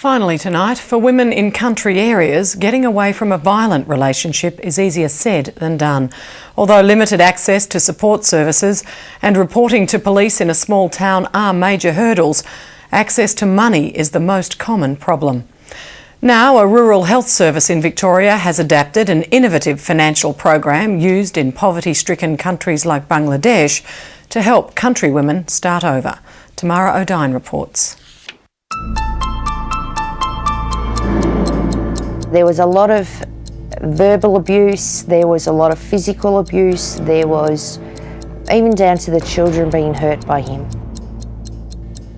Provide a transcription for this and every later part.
Finally tonight, for women in country areas, getting away from a violent relationship is easier said than done. Although limited access to support services and reporting to police in a small town are major hurdles, access to money is the most common problem. Now, a rural health service in Victoria has adapted an innovative financial program used in poverty-stricken countries like Bangladesh to help country women start over. Tamara O'Dine reports. There was a lot of verbal abuse, there was a lot of physical abuse, there was even down to the children being hurt by him.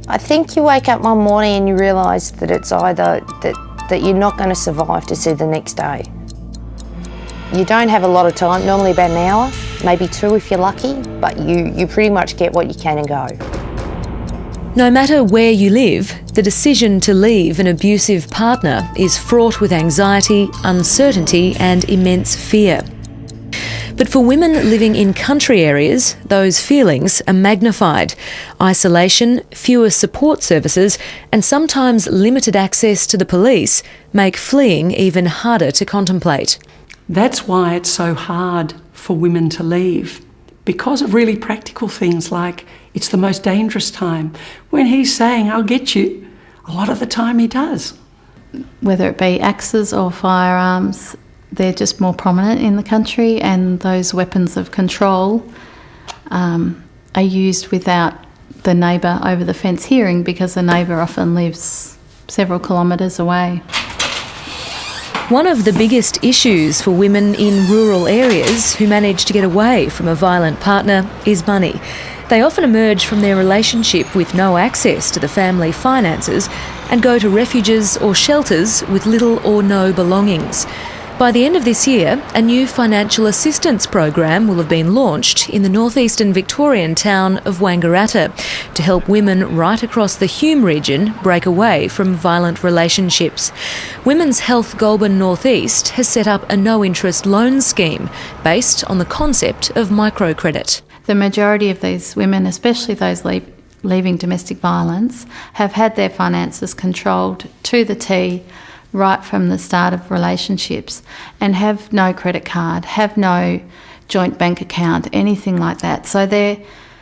I think you wake up one morning and you realise that it's either that you're not going to survive to see the next day. You don't have a lot of time, normally about an hour, maybe two if you're lucky, but you pretty much get what you can and go. No matter where you live, the decision to leave an abusive partner is fraught with anxiety, uncertainty and immense fear. But for women living in country areas, those feelings are magnified. Isolation, fewer support services and sometimes limited access to the police make fleeing even harder to contemplate. That's why it's so hard for women to leave, because of really practical things like it's the most dangerous time. When he's saying, I'll get you, a lot of the time he does. Whether it be axes or firearms, they're just more prominent in the country, and those weapons of control are used without the neighbour over the fence hearing, because the neighbour often lives several kilometres away. One of the biggest issues for women in rural areas who manage to get away from a violent partner is money. They often emerge from their relationship with no access to the family finances and go to refuges or shelters with little or no belongings. By the end of this year, a new financial assistance program will have been launched in the northeastern Victorian town of Wangaratta to help women right across the Hume region break away from violent relationships. Women's Health Goulburn North East has set up a no-interest loan scheme based on the concept of microcredit. The majority of these women, especially those leaving domestic violence, have had their finances controlled to the T right from the start of relationships and have no credit card, have no joint bank account, anything like that. So their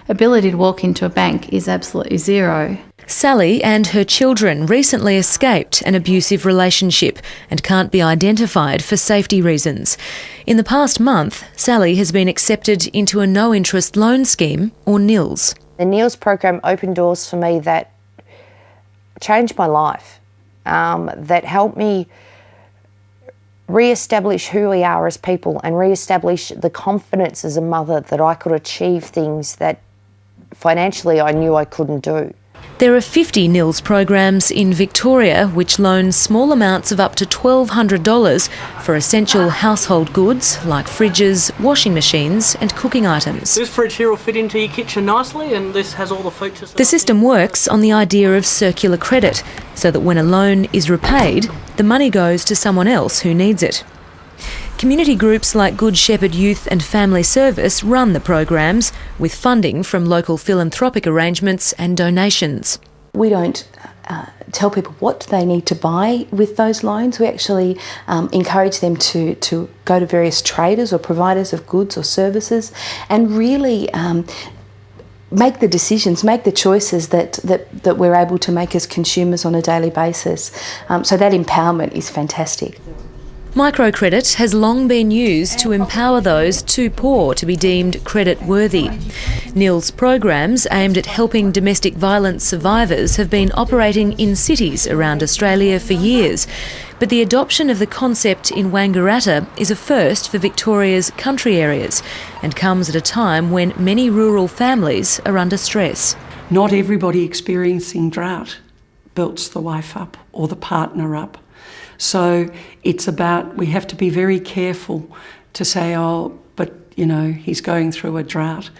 ability to walk into a bank is absolutely zero. Sally and her children recently escaped an abusive relationship and can't be identified for safety reasons. In the past month, Sally has been accepted into a no-interest loan scheme, or NILS. The NILS program opened doors for me that changed my life, that helped me re-establish who we are as people and re-establish the confidence as a mother that I could achieve things that financially I knew I couldn't do. There are 50 NILS programs in Victoria which loan small amounts of up to $1,200 for essential household goods like fridges, washing machines and cooking items. This fridge here will fit into your kitchen nicely, and this has all the features. The system works on the idea of circular credit, so that when a loan is repaid, the money goes to someone else who needs it. Community groups like Good Shepherd Youth and Family Service run the programs with funding from local philanthropic arrangements and donations. We don't tell people what they need to buy with those loans. We actually encourage them to go to various traders or providers of goods or services and really make the decisions, make the choices that we're able to make as consumers on a daily basis. So that empowerment is fantastic. Microcredit has long been used to empower those too poor to be deemed credit-worthy. NILS programs aimed at helping domestic violence survivors have been operating in cities around Australia for years, but the adoption of the concept in Wangaratta is a first for Victoria's country areas and comes at a time when many rural families are under stress. Not everybody experiencing drought belts the wife up or the partner up. So it's about, we have to be very careful to say, oh, but, you know, he's going through a drought.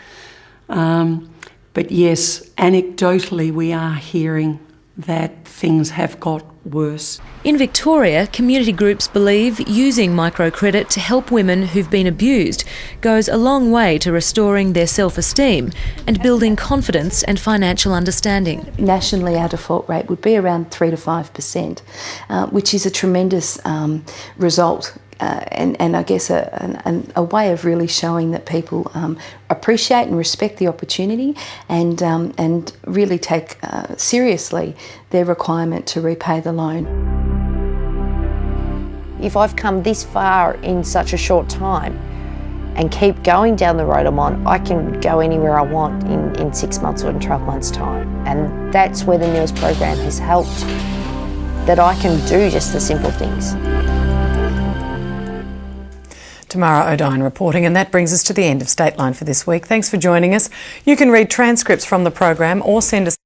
But yes, anecdotally we are hearing that things have got worse. In Victoria, community groups believe using microcredit to help women who've been abused goes a long way to restoring their self-esteem and building confidence and financial understanding. Nationally, our default rate would be around 3 to 5%, which is a tremendous result. And I guess a way of really showing that people appreciate and respect the opportunity and really take seriously their requirement to repay the loan. If I've come this far in such a short time and keep going down the road I'm on, I can go anywhere I want in 6 months or in 12 months' time. And that's where the NILS program has helped, that I can do just the simple things. Tamara O'Dine reporting, and that brings us to the end of Stateline for this week. Thanks for joining us. You can read transcripts from the program or send us